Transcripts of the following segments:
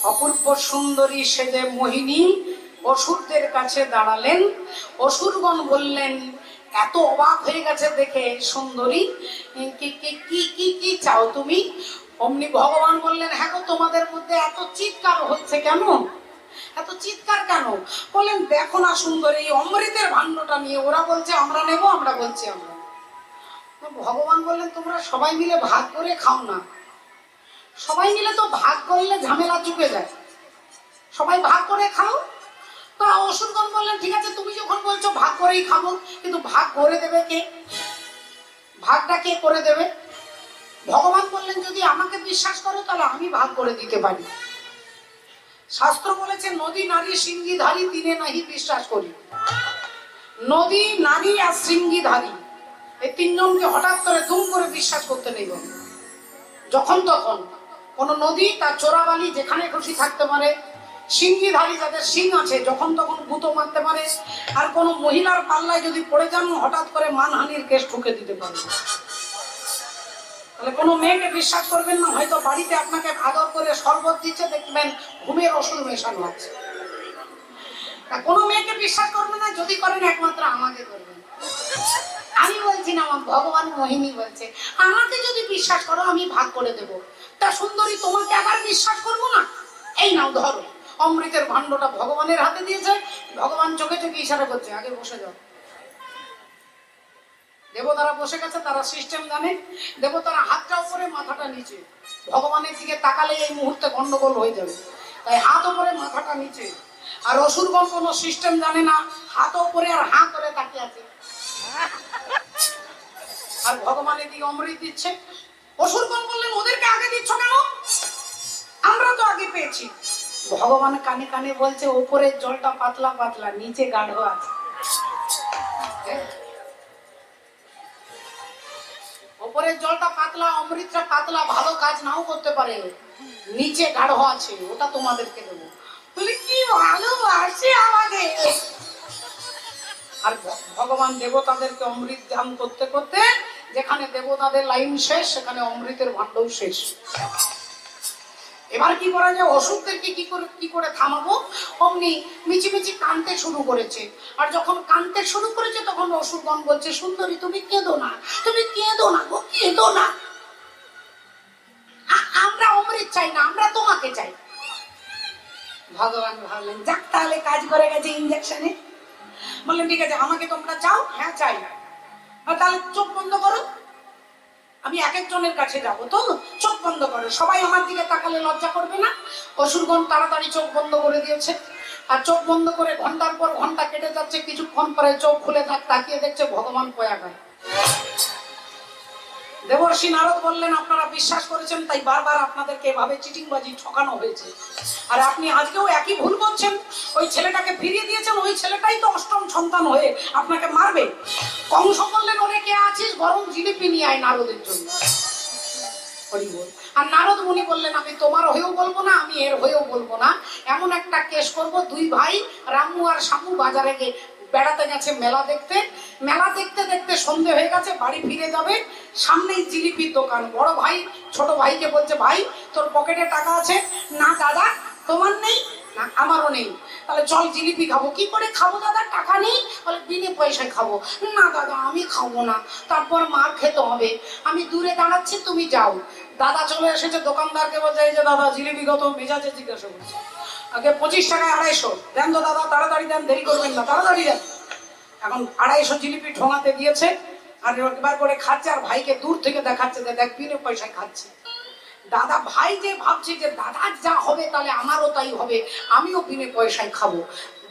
অপূর্ব সুন্দরী সেজে মোহিনী অসুরদের কাছে দাঁড়ালেন। অসুরগণ বললেন, এত অবাক হয়ে গেছে দেখে সুন্দরী, কি কি কি কি কি চাও তুমি? অমনি ভগবান বললেন, হ্যাঁ গো, তোমাদের মধ্যে এত চিৎকার হচ্ছে কেন? এত চিৎকার কেন? বললেন, দেখো না সুন্দরী, এই অমৃতের ভাণ্ডটা নিয়ে ওরা বলছে আমরা নেব, আমরা বলছি আমরা। ভগবান বললেন, তোমরা সবাই মিলে ভাগ করে খাও না। সবাই মিলে তো ভাগ করলে ঝামেলা চুকে যায়, সবাই ভাগ করে খাও। তা অসুরগণ বললেন, ঠিক আছে, তুমি যখন বলছো ভাগ করেই খাবো, কিন্তু ভাগ করে দেবে কে? ভাগটা কে করে দেবে? ভগবান বললেন, যদি আমাকে বিশ্বাস করো তাহলে আমি ভাগ করে দিতে পারি। শাস্ত্র বলেছে, নদী নারী সিংহীধারী তিনে নাহি বিশ্বাস করি। নদী, নারী আর সিংহীধারী, এই তিনজনকে হঠাৎ করে দুম করে বিশ্বাস করতে নেই। যখন তখন কোন নদী তার চোরাবালি যেখানে খুশি থাকতে পারে, সিংহীধারী যাদের সিং আছে যখন তখন গুঁতো মারতে পারে, আর কোন মহিলার পাল্লায় যদি পড়ে যান হঠাৎ করে মানহানির কেস ঠুকে দিতে পারে। তাহলে কোনো মেয়েকে বিশ্বাস করবেন না। হয়তো বাড়িতে আপনাকে আদর করে শরবত দিচ্ছে, দেখবেন ঘুমের ওষুধ মেশানো আছে। তা কোনো মেয়েকে বিশ্বাস করবেন না, যদি করেন একমাত্র আমাকে করবেন। আমি বলছি না, আমার ভগবান মোহিনী বলছে, আমাকে যদি বিশ্বাস করো আমি ভাগ করে দেব। তা সুন্দরী, তোমাকে আবার বিশ্বাস করবো না? এই নাও ধরো। অমৃতের ভাণ্ডটা ভগবানের হাতে দিয়েছে। ভগবান চোখে চোখে ইশারা করছে, আগে বসে যাও। দেবতারা বসে গেছে, তারা সিস্টেম জানে। দেবতারা হাতটা উপরে মাথাটা নিচে। ভগবানের দিকে তাকালে এই মুহূর্তে গন্ডগোল হয়ে যাবে, তাই হাত উপরে মাথাটা নিচে। আর অসুরগণ কোনো সিস্টেম জানে না, হাত উপরে আর হাত করে তাকিয়ে আছে। আর ভগবানের দিকে অমৃত দিচ্ছে। অসুরগণ বললেন, ওদেরকে আগে দিচ্ছ কেন? আমরা তো আগে পেয়েছি। ভগবান কানে কানে বলছে, উপরের জলটা পাতলা পাতলা, নিচে গাঢ় আছে। উপরের জলটা পাতলা, অমৃতটা পাতলা, ভালো কাজ নাও করতে পারে, নিচে গাঢ় আছে, ওটা তোমাদেরকে দেবো। বলে, কি ভালোবাসে আমাদের। আর ভগবান দেবতাদেরকে অমৃত দান করতে করতে যেখানে দেবতাদের লাইন শেষ, সেখানে অমৃতের ভাণ্ডও শেষ। এবার কি করা যায়? অসুরদেরকে কি করে থামাবো? অমনি মিচিমিচি কাঁদতে শুরু করেছে। আর যখন কাঁদতে শুরু করেছে তখন অসুরগণ বলছে, সুন্দরী তুমি কেঁদো না, তুমি কেঁদো না গো, কেঁদো না। আমরা অমৃত চাই না, আমরা তোমাকে চাই। ভগবান ভাবলেন, যাক তাহলে কাজ করে গেছে ইঞ্জেকশনে। বললেন, ঠিক আছে, আমাকে তোমরা চাও? হ্যাঁ চাই। তাহলে চোখ বন্ধ করো, আমি এক একজনের কাছে যাবো, তো চোখ বন্ধ করো। সবাই আমার দিকে তাকালে লজ্জা করবে না? অসুরগণ তাড়াতাড়ি চোখ বন্ধ করে দিয়েছে। আর চোখ বন্ধ করে ঘন্টার পর ঘন্টা কেটে যাচ্ছে। কিছুক্ষণ পরে চোখ খুলে তাকিয়ে দেখছে ভগবান পয়াগায়। দেবর্ষি নারদ বললেন, আপনারা বিশ্বাস করেছেন তাই বারবার আপনাদেরকে এভাবে চিটিংবাজি ঠকানো হয়েছে। আর আপনি আজকেও একই ভুল করছেন। ওই ছেলেটাকে ফিরিয়ে দিয়েছেন, ওই ছেলেটাই তো অষ্টম সন্তান হয়ে আপনাকে মারবে। কংস বললেন, ওরে কে আছিস, গরম জিলিপি নিয়ে আয় নারদের জন্য। আর নারদ মুনি বললেন, আমি তোমার হয়েও বলবো না, আমি এর হয়েও বলবো না। এমন একটা কেস করব, দুই ভাই রামু আর শামু বাজারে গিয়ে বেড়াতে গেছে মেলা দেখতে। মেলা দেখতে দেখতে সন্ধে হয়ে গেছে, বাড়ি ফিরে যাবে। সামনেই জিলিপির দোকান। বড় ভাই ছোট ভাইকে বলছে, ভাই তোর পকেটে টাকা আছে? না দাদা, তোমার নেই? না আমারও নেই। তাহলে চল জিলিপি খাবো। কি করে খাবো দাদা, টাকা নেই? বলে, বিনে পয়সায় খাবো। না দাদা আমি খাবো না, তারপর মার খেতে হবে। আমি দূরে দাঁড়াচ্ছি, তুমি যাও। দাদা চলে এসেছে, দোকানদারকে বলছে, এই যে দাদা জিলিপি কত? মেজাজে জিজ্ঞাসা করছে। আগে 25 টাকায় 250 দেন তো দাদা, তাড়াতাড়ি দেন, দেরি করবেন না, তাড়াতাড়ি দেন। এখন 250 জিলিপি ঠোঙাতে দিয়েছে। আর এবার করে খাচ্ছে, আর ভাইকে দূর থেকে দেখাচ্ছে যে দেখ বিনে পয়সায় খাচ্ছে। দাদা ভাই যে ভাবছে যে দাদার যা হবে তাহলে আমারও তাই হবে, আমিও বিনে পয়সায় খাবো।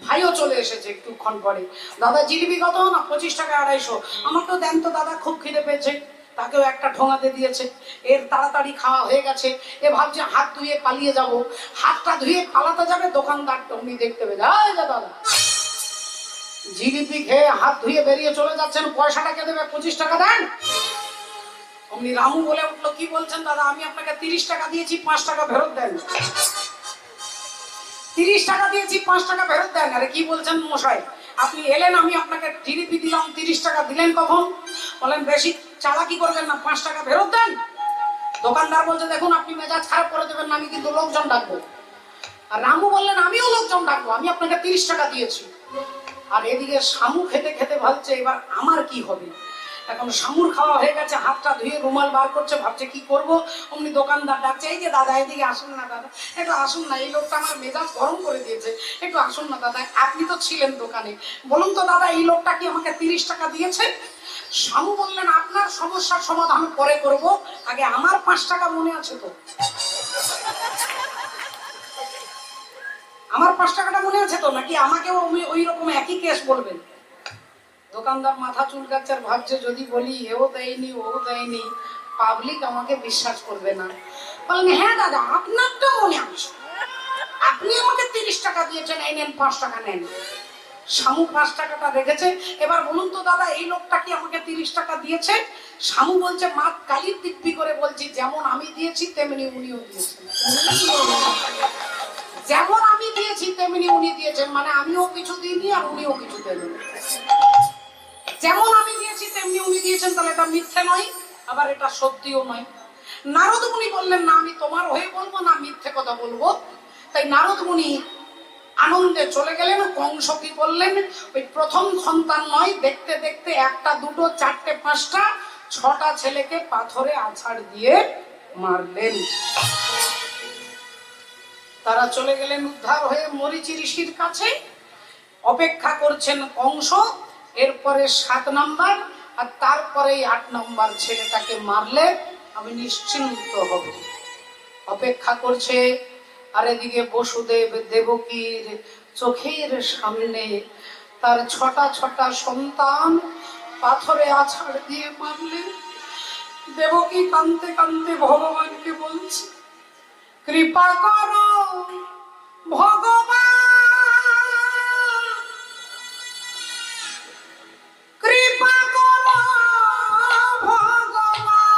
ভাইও চলে এসেছে একটুক্ষণ পরে। দাদা জিলিপি কত? না 25 টাকায় 250। আমাকেও দেন তো দাদা, খুব খিদে পেয়েছে। তাকেও একটা ঠোঙাতে দিয়েছে। এর তাড়াতাড়ি খাওয়া হয়ে গেছে। এ ভাবছে হাত ধুয়ে পালিয়ে যাব। হাতটা ধুয়ে পালাতে যাবে, দোকানদার উনি দেখতে পেয়ে যায়, দাদা জিলিপি খেয়ে হাত ধুয়ে বেরিয়ে চলে যাচ্ছেন, পয়সাটা কে দেবে? 25 টাকা দেন। অমনি রামু বলে উঠলো, কি বলছেন দাদা, আমি আপনাকে 30 টাকা দিয়েছি, 5 টাকা ফেরত দেন। 30 টাকা দিয়েছি, 5 টাকা ফেরত দেন। আরে কি বলছেন মশাই, আপনি এলেন, আমি আপনাকে জিলিপি দিলাম, 30 টাকা দিলেন কখন? বলেন, বেশি চালাকি করবেন না, 5 টাকা ফেরত দেন। দোকানদার বলছে, দেখুন আপনি মেজাজ খারাপ করে দেবেন না, আমি কিন্তু লোকজন ডাকবো। আর রামু বললেন আমিও লোকজন ডাকবো, আমি আপনাকে 30 টাকা দিয়েছি। আর এদিকে শামু খেতে খেতে ভাবছে এবার আমার কি হবে। এখন শামুর খাওয়া হয়ে গেছে, হাতটা ধুয়ে রুমাল বার করছে, ভাবছে কি করব। অমনি দোকানদার ডাকছে, এই যে দাদা এদিকে আসুন না দাদা, একটু আসুন না, এই লোকটা আমার মেজাজ গরম করে দিয়েছে, একটু আসুন না দাদা, আপনি তো ছিলেন দোকানে, বলুন তো দাদা এই লোকটা কি আমাকে 30 টাকা দিয়েছে। শামু বললেন আপনার সমস্যার সমাধান পরে করব, আগে আমার 5 টাকা মনে আছে তো, আমার 5 টাকাটা মনে আছে তো, নাকি আমাকেও ওই রকম একই কেস বলবেন। দোকানদার মাথা চুলকাচ্ছে আর ভাবছে যদি বলি এও দেয়নি ও দেয়নি, পাবলিক আমাকে বিশ্বাস করবে না। বলেন হ্যাঁ দাদা আপনারটা মনে আছে, আপনি আমাকে 30 টাকা দিয়েছেন, এই নেন 5 টাকা নেন। শামু 5 টাকাটা রেখেছে। এবার বলুন তো দাদা এই লোকটা কি আমাকে 30 টাকা দিয়েছে। শামু বলছে মা কালির দিব্যি করে বলছি, যেমন আমি দিয়েছি তেমনি উনিও দিয়েছেন, যেমন আমি দিয়েছি তেমনি উনি দিয়েছেন, মানে আমিও কিছু দিইনি আর উনিও কিছু দেবেন। যেমন আমি দিয়েছি তেমনি উনি দিয়েছেন, তাহলে এটা মিথ্যে নয়, আবার এটা সত্যিও নয়। নারদ মুনি বললেন না আমি তোমার হয়ে বলবো না মিথ্যে কথা বলবো। তাই নারদ মুনি আনন্দে চলে গেলেন। কংস কি বললেন, ওই প্রথম সন্তান নয়, দেখতে দেখতে 1টা 2টো 4টে 5টা 6টা ছেলেকে পাথরে আছাড় দিয়ে মারলেন। তারা চলে গেলেন উদ্ধার হয়ে মরীচি ঋষির কাছে, অপেক্ষা করছেন কংস। এরপরে 7 নম্বর আর তারপরে 8 নম্বর ছেলেটাকে মারলে আমি নিশ্চিন্ত হব, অপেক্ষা করছে। আর এদিকে বসুদেব দেবকীর চোখের সামনে তার 6টা সন্তান পাথরে আছাড় দিয়ে মারলেন। দেবকী কাঁদতে কাঁদতে ভগবানকে বলছে কৃপা করো ভগবান, কৃপা করো ভগবান,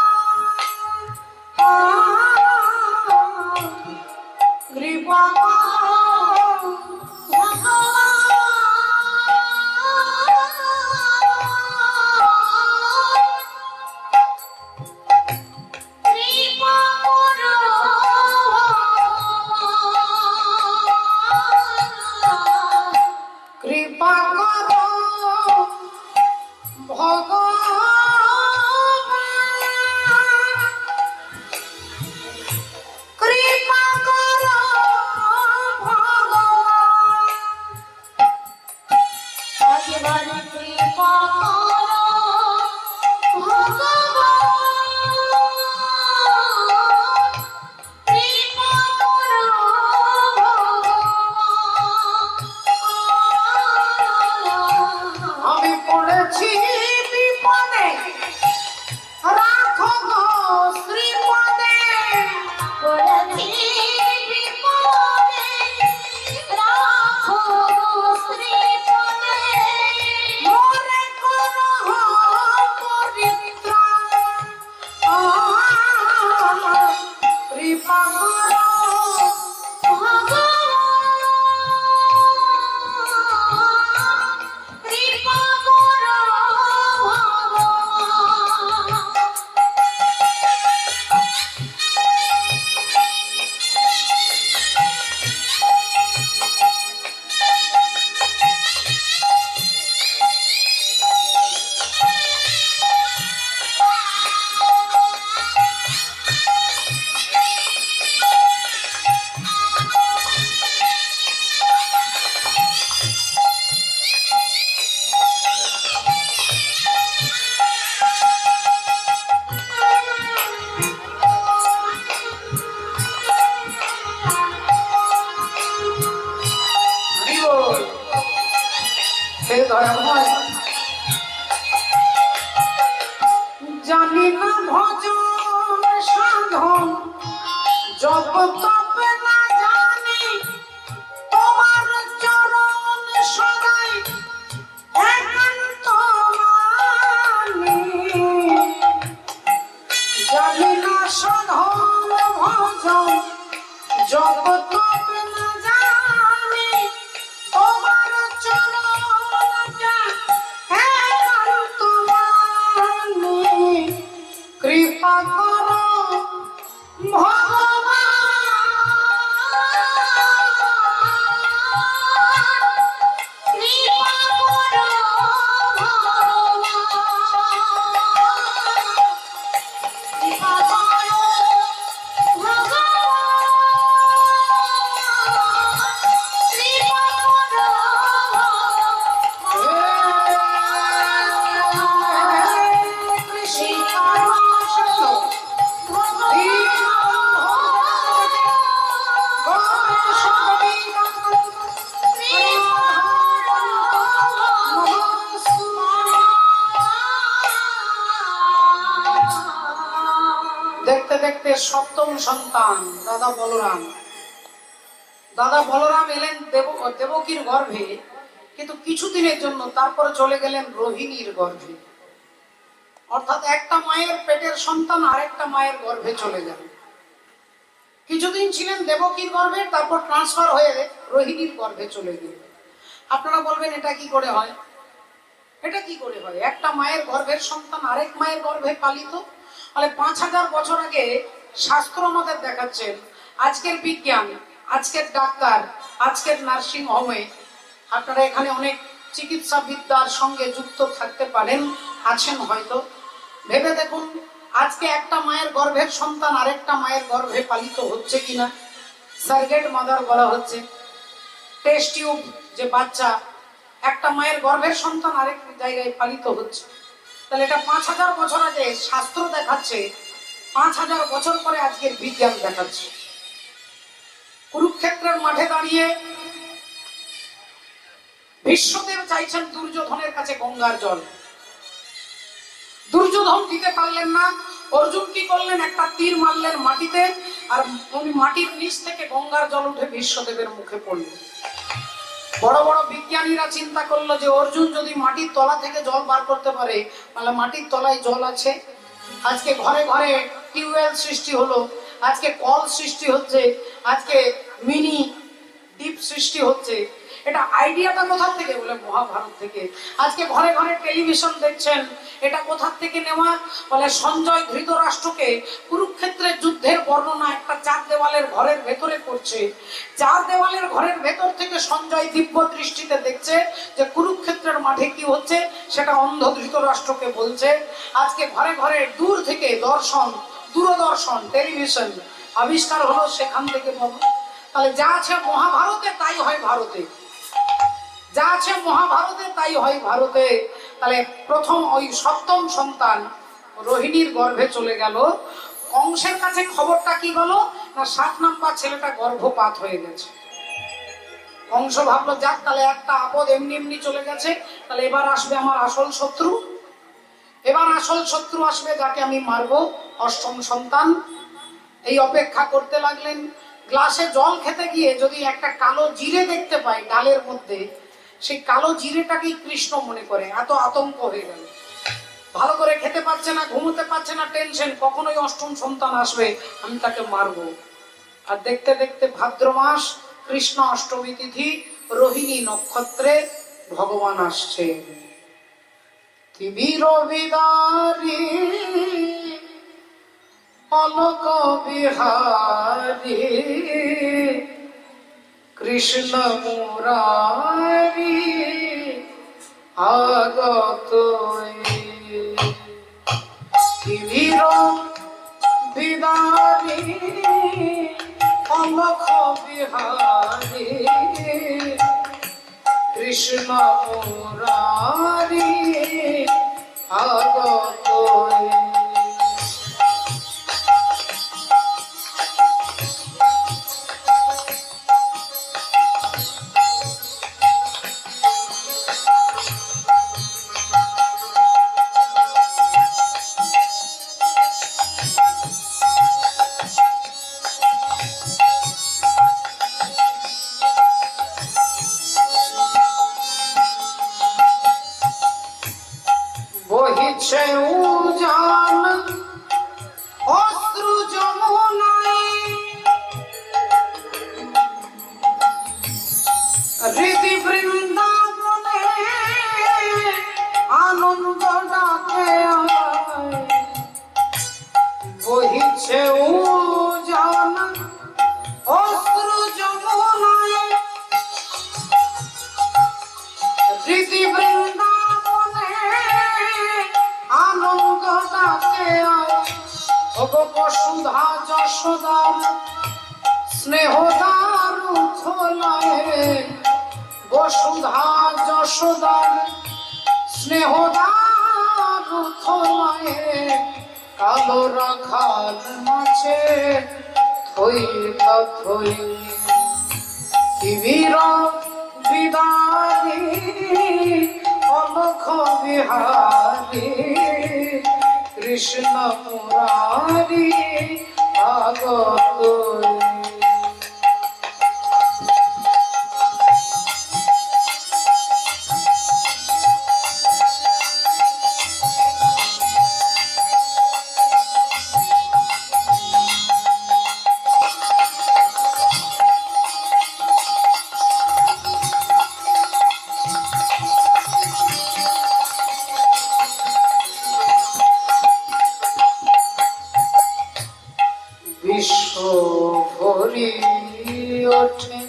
কৃপা করো ভগবান, কৃপা করো কৃপা করো ভগবান, কৃপা করো ভগবান, একেবারে কৃপা করো ভগবান, কৃপা করো ভগবান। আমি পড়েছি বিপদে রাখো গো শ্রীপদে, পড়েছি বিপদে রাখো গো শ্রীপদে, মোরে করো পরিত্রাণ, কৃপা করো ভগবান, কৃপা করো ভগবান। জানি না ভজন সাধন জপ তপ না জানি, তোমার চরণ সদাই একান্ত মানি, জানি না সাধন ভজন জপ তপ না জানি, তোমার চরণ একান্ত মানি, কৃপা করো ভগবান, দেখতে দেখতে সপ্তম সন্তান দাদা বলরাম এলেন দেবকীর গর্ভে, কিন্তু কিছুদিনের জন্য তারপরে চলে গেলেন রোহিণীর গর্ভে। অর্থাৎ একটা মায়ের পেটের সন্তান আরেকটা মায়ের গর্ভে চলে গেল। কিছুদিন ছিলেন দেবকীর গর্ভে, তারপর ট্রান্সফার হয়ে রোহিণীর গর্ভে চলে গেল। আপনারা বলবেন এটা কি করে হয়? এটা কি করে হয়? একটা মায়ের গর্ভের সন্তান আরেক মায়ের গর্ভে পালিত। তাহলে 5000 বছর আগে শাস্ত্র আমাদের দেখাচ্ছেন, আজকের বিজ্ঞান, আজকের ডাক্তার, আজকের নার্সিং হোমে আপনারা এখানে অনেক চিকিৎসা বিদ্যার সঙ্গে যুক্ত থাকতে পারেন, আছেন হয়তো। ভেবে দেখুন, আজকে একটা মায়ের গর্ভের সন্তান আরেকটা মায়ের গর্ভে পালিত হচ্ছে কিনা। সারগেট মাদার বলা হচ্ছে, টেস্ট টিউব যে বাচ্চা, একটা মায়ের গর্ভের সন্তান আরেক জায়গায় পালিত হচ্ছে। তাহলে এটা 5000 বছর আগে শাস্ত্র দেখাচ্ছে, 5000 বছর পরে আজকের বিজ্ঞান দেখাচ্ছে। কুরুক্ষেত্রের মাঠে দাঁড়িয়ে ভীষ্মদেব চাইছেন দুর্যোধনের কাছে গঙ্গার জল। দুর্যোধন দিতে পারলেন না। অর্জুন কি করলেন? একটা তীর মারলেন মাটিতে, আর উনি মাটির নিচ থেকে গঙ্গার জল উঠে ভীষ্মদেবের মুখে পড়ল। বড় বড় বিজ্ঞানীরা চিন্তা করলো যে অর্জুন যদি মাটির তলা থেকে জল বার করতে পারে, তাহলে মাটির তলায় জল আছে। আজকে ঘরে ঘরে টিউবওয়েল সৃষ্টি হলো, আজকে কল সৃষ্টি হচ্ছে, আজকে মিনি ডিপ সৃষ্টি হচ্ছে। এটা আইডিয়াটা কোথা থেকে? বলে মহাভারত থেকে। আজকে ঘরে ঘরে টেলিভিশন দেখছেন, এটা কোথা থেকে নেওয়া? বলে সঞ্জয় ধৃতরাষ্ট্রকে কুরুক্ষেত্রের যুদ্ধের বর্ণনা একটা 4 দেওয়ালের ঘরের ভেতরে করছে। 4 দেওয়ালের ঘরের ভেতর থেকে সঞ্জয় দিব্য দৃষ্টিতে দেখছে যে কুরুক্ষেত্রের মাঠে কি হচ্ছে, সেটা অন্ধ ধৃতরাষ্ট্রকে বলছে। আজকে ঘরে ঘরে দূর থেকে দূরদর্শন টেলিভিশন আবিষ্কার হলো, সেখান থেকে পাবো। তাহলে যা আছে মহাভারতে তাই হয় ভারতে, যা আছে মহাভারতে তাই হয় ভারতে। তাহলে প্রথম ওই সপ্তম সন্তান রোহিণীর গর্ভে চলে গেল। কংসের কাছে খবরটা কি হলো না, 7 নাম্বার ছেলেটা গর্ভপাত হয়ে গেছে। কংস ভাবলো, যাক, তাহলে একটা আপদ এমনি এমনি চলে গেছে, তাহলে এবার আসবে আমার আসল শত্রু। এবার আসল শত্রু আসবে, যাকে আমি মারবো, অষ্টম সন্তান। এই অপেক্ষা করতে লাগলেন। গ্লাসে জল খেতে গিয়ে যদি একটা কালো জিরে দেখতে পায় ডালের মধ্যে, সেই কালো জিরেটাকেই কৃষ্ণ মনে করে। এত আতঙ্ক হয়ে গেল, ভালো করে খেতে পারছে না, ঘুমোতে পারছে না, টেনশন, কখনোই অষ্টম সন্তান আসবে, আমি তাকে মারবো। আর দেখতে দেখতে ভাদ্র মাস, কৃষ্ণ অষ্টমী তিথি, রোহিণী নক্ষত্রে ভগবান আসছে। ত্রিবীর বিদারী অলোক বিহারী কৃষ্ণ মুরারি আগত। ত্রিবীর বিদারী অলোক বিহারী কৃষ্ণ মুরারি আগত। বহিছে উজান অশ্রু যমুনায়, হৃদি বৃন্দাবনে আনন্দ ডাকে। বহিছে উজান অশ্রু যমুনায়, হৃদি বৃন্দাবনে আনন্দ ডাকে। বসুধা যশোদার স্নেহদার উথলায়, বসুধা যশোদার স্নেহদার উথলায়, কালো রাখাল মাঝে থই থই। শিবির বিদারি অলখ বিহারি কৃষ্ণ মুরারি আগত বিশ্ব ভরি ওঠে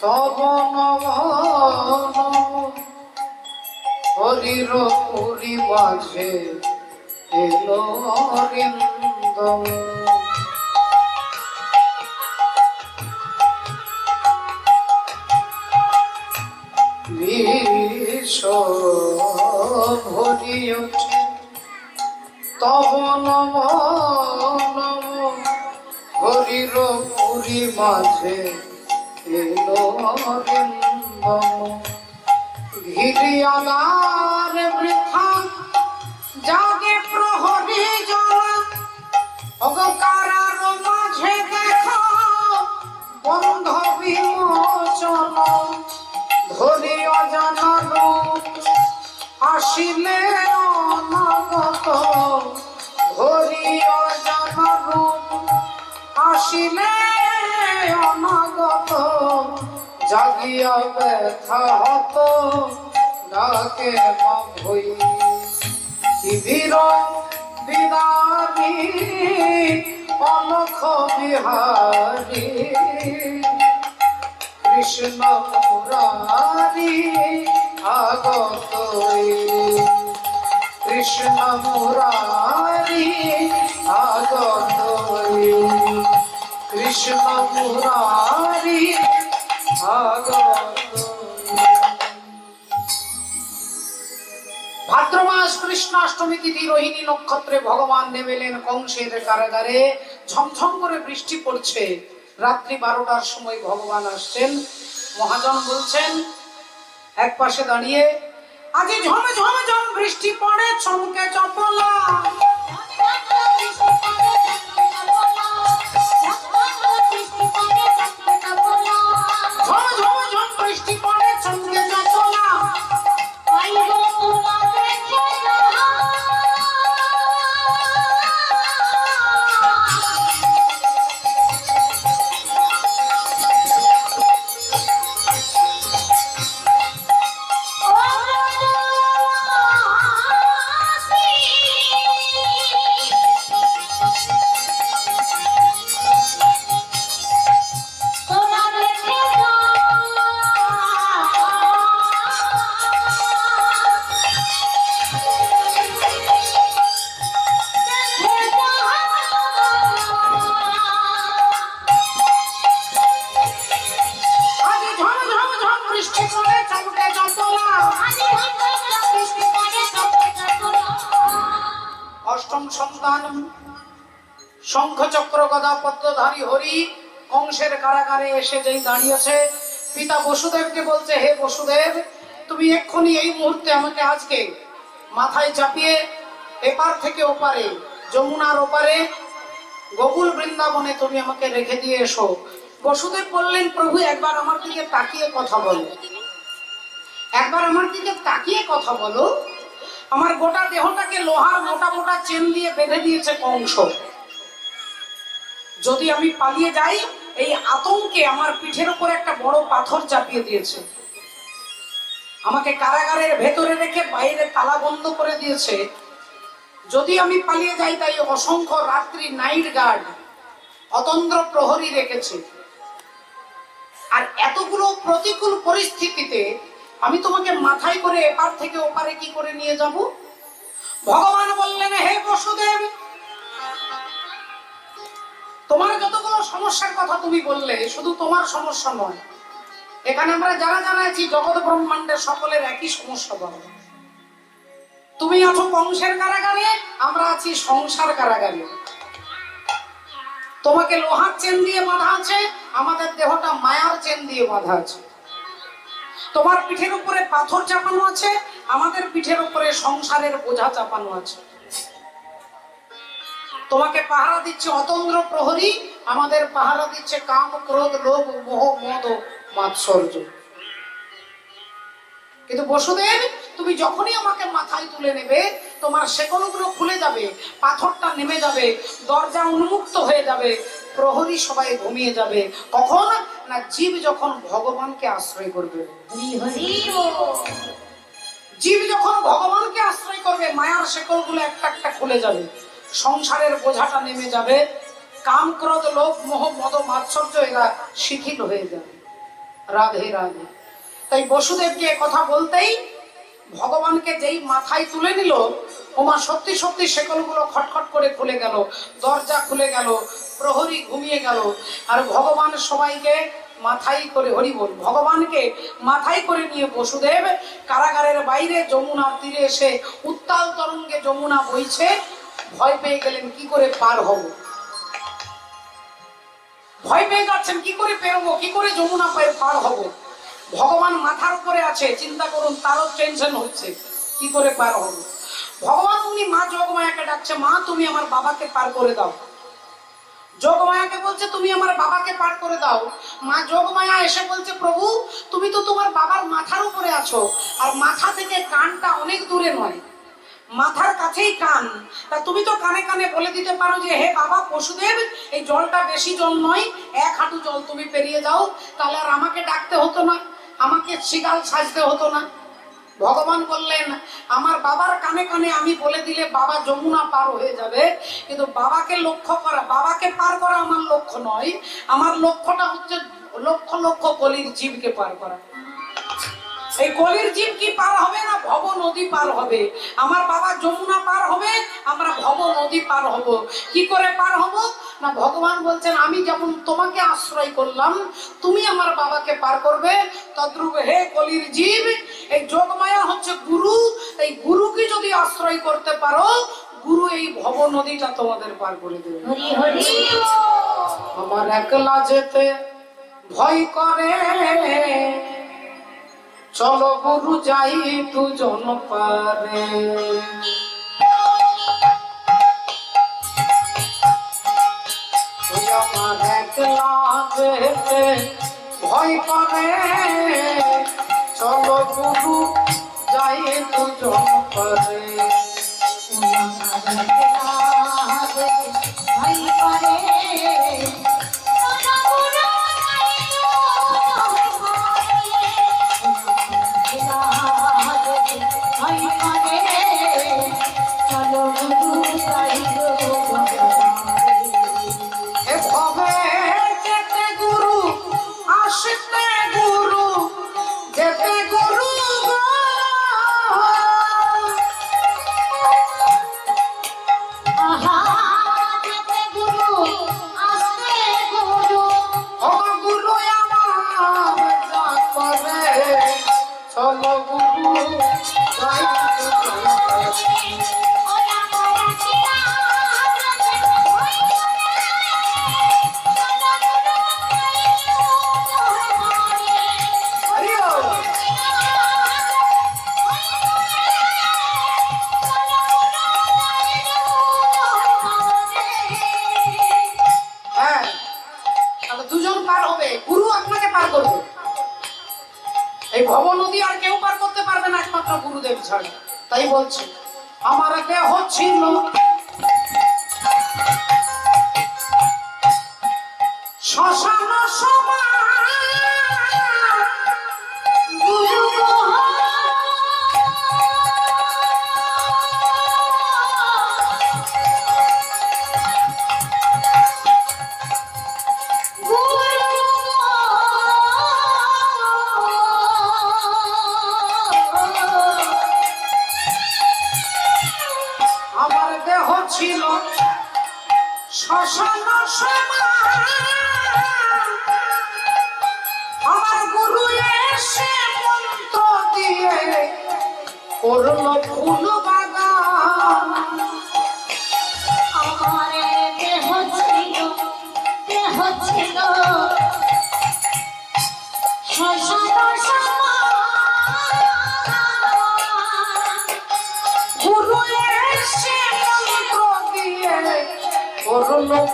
তব নম হরির পুরী মাঝে এলো অরিন্দম বিশ্ব ভরি ওঠে তব নম হরির পুরী মাঝে এলো অরিন্দম ঘিরি আলার বৃথা জাগে প্রহরী জ্বালা অগকারার মাঝে দেখো বন্ধ বিমোচন ধরি অজানা রূপ আসিলে অনাগত ধরি অজানা রূপ আসিলে অনাগত জাগিয়া ব্যথা হত ডাকে ভই শিবির বিদারি অলখ বিহারি কৃষ্ণ মুরারি আগত কৃষ্ণ মুরারি আগত কৃষ্ণ মুরারি আগত। ভাদ্র মাস কৃষ্ণাষ্টমী তিথি রোহিণী নক্ষত্রে ভগবান নেমেলেন কংসের কারাগারে। ঝমঝম করে বৃষ্টি পড়ছে। রাত্রি 12টার সময় ভগবান আসছেন। মহাজন বলছেন এক পাশে দাঁড়িয়ে, আজি ঝমে ঝমে ঝম বৃষ্টি পড়ে চমকে চপলা ঝম ঝম ঝম বৃষ্টি পড়ে চমকে চপলা অষ্টম সন্তান শঙ্খ চক্র গদা পদ্মধারী হরি কংসের কারাগারে এসে যেই দাঁড়িয়েছে, পিতা বসুদেবকে বলছে, হে বসুদেব, তুমি এক্ষুনি এই মুহূর্তে আমাকে আজকে মাথায় চাপিয়ে এপার থেকে ওপারে যমুনার ওপারে গোকুল বৃন্দাবনে তুমি আমাকে রেখে দিয়ে এসো। বসুদেব বললেন, প্রভু একবার আমার দিকে তাকিয়ে কথা বলো, একবার আমার দিকে তাকিয়ে কথা বলো। আমার গোটা দেহটাকে লোহার মোটা মোটা চেন দিয়ে বেঁধে দিয়েছে কংস। যদি আমি পালিয়ে যাই, এই আতঙ্কে আমার পিঠের উপর একটা বড় পাথর চাপিয়ে দিয়েছে। আমাকে কারাগারের ভেতরে রেখে বাইরে তালা বন্ধ করে দিয়েছে। যদি আমি পালিয়ে যাই, তাই অসংখ্য রাত্রি নাইট গার্ড অতন্দ্র প্রহরী রেখেছে। আর এতগুলো প্রতিকূল পরিস্থিতিতে আমি তোমাকে মাথায় করে এপার থেকে ওপারে কি করে নিয়ে যাব? ভগবান বললেন, হে বসুদেব, তোমার যতগুলো সমস্যার কথা তুমি বললে, শুধু তোমার সমস্যা নয়, এখানে আমরা যারা যারা আছি জগৎ ব্রহ্মাণ্ডের সকলের একই সমস্যা। বলো, তুমি আছো কংসের কারাগারে, আমরা আছি সংসার কারাগারে। তোমাকে লোহার চেন দিয়ে বাঁধা আছে, আমাদের দেহটা মায়ার চেন দিয়ে বাঁধা আছে। তোমার পিঠের উপরে পাথর চাপানো আছে, আমাদের পিঠের উপরে সংসারের বোঝা চাপানো আছে। তোমাকে পাহারা দিচ্ছে অতন্দ্র প্রহরী, আমাদের পাহারা দিচ্ছে কাম ক্রোধ লোভ মোহ মদ মাৎসর্য। কিন্তু বসুদেব, তুমি যখনই আমাকে মাথায় তুলে নেবে, তোমার শেকলগুলো খুলে যাবে, পাথরটা নেমে যাবে, দরজা উন্মুক্ত হয়ে যাবে, প্রহরী সবাই ঘুমিয়ে যাবে। কখন না জীব যখন ভগবানকে আশ্রয় করবে। জীব যখন ভগবানকে আশ্রয় করবে, মায়ার শেকলগুলো একটা একটা খুলে যাবে, সংসারের বোঝাটা নেমে যাবে, কাম ক্রোধ লোভ মোহ মদ মাৎসর্য এরা শিথিল হয়ে যাবে। রাধে রাধে। তাই বসুদেবকে কথা বলতেই ভগবানকে যেই মাথায় তুলে নিল, ওমা সত্যি সত্যি শেকলগুলো খটখট করে খুলে গেল, দরজা খুলে গেল, প্রহরী ঘুমিয়ে গেল। আর ভগবান সবাইকে মাথায় করে, হরি বল, ভগবানকে মাথায় করে নিয়ে বসুদেব কারাগারের বাইরে যমুনার তীরে এসে উত্তাল তরঙ্গে যমুনা বইছে, ভয় পেয়ে গেলেন কি করে পার হব। ভয় পেয়ে যাচ্ছেন কি করে পেরোবো, কি করে যমুনা পার হব। ভগবান মাথার উপরে আছে, চিন্তা করুন, তারও টেনশন হচ্ছে কি করে পার হব। ভগবান উনি মা যোগমায়াকে ডাকছে, মা তুমি আমার বাবাকে পার করে দাও। যোগমায়াকে বলছে তুমি আমার বাবাকে পার করে দাও। মা যোগমায়া এসে বলছে, প্রভু তুমি তো তোমার বাবার মাথার উপরে আছো, আর মাথা থেকে কানটা অনেক দূরে নয়, মাথার কাছেই কান, তা তুমি তো কানে কানে বলে দিতে পারো যে হে বাবা বসুদেব, এই জলটা বেশি জল নয়, 1 হাঁটু জল তুমি পেরিয়ে যাও, তাহলে আর আমাকে ডাকতে হতো না, আমাকে শিগাল সাজতে হতো না। ভগবান বললেন, আমার বাবার কানে কানে আমি বলে দিলে বাবা যমুনা পার হয়ে যাবে, কিন্তু বাবাকে লক্ষ্য করা, বাবাকে পার করা আমার লক্ষ্য নয়, আমার লক্ষ্যটা হচ্ছে লক্ষ লক্ষ কলির জীবকে পার করা। এই কলির জীব কি পার হবে না ভব নদী পার হবে। আমার বাবা যমুনা পার হবে, আমরা ভব নদী পার হব। কি করে পার হব না, ভগবান বলছেন আমি যেমন তোমাকে আশ্রয় করলাম, তুমি আমার বাবাকে পার করবে, তদ্রূপ হে কলির জীব, এই যোগমায়া হচ্ছে গুরু, এই গুরুকে যদি আশ্রয় করতে পারো, গুরু এই ভব নদীটা তোমাদের পার করে দেবে। আমার একলা যেতে ভয় করে, চলো গুরু যাই দুজন পারে। আমার একলা যেতে ভয় করে, চলো গুরু যাই দুজন পারে। এই ভব নদী আর কেউ পার করতে পারবে না একমাত্র গুরুদেব ছাড়া। তাই বলছে আমার দেহ ছিল শ্মশান সমান, ছিল শ্মশান সমান,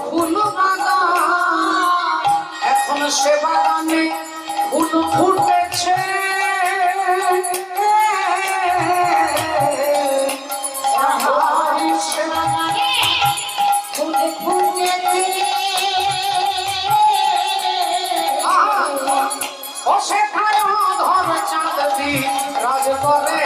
ফুল বাগান, এখন সে বাগানে ফুল ফুটেছে। রাজ করে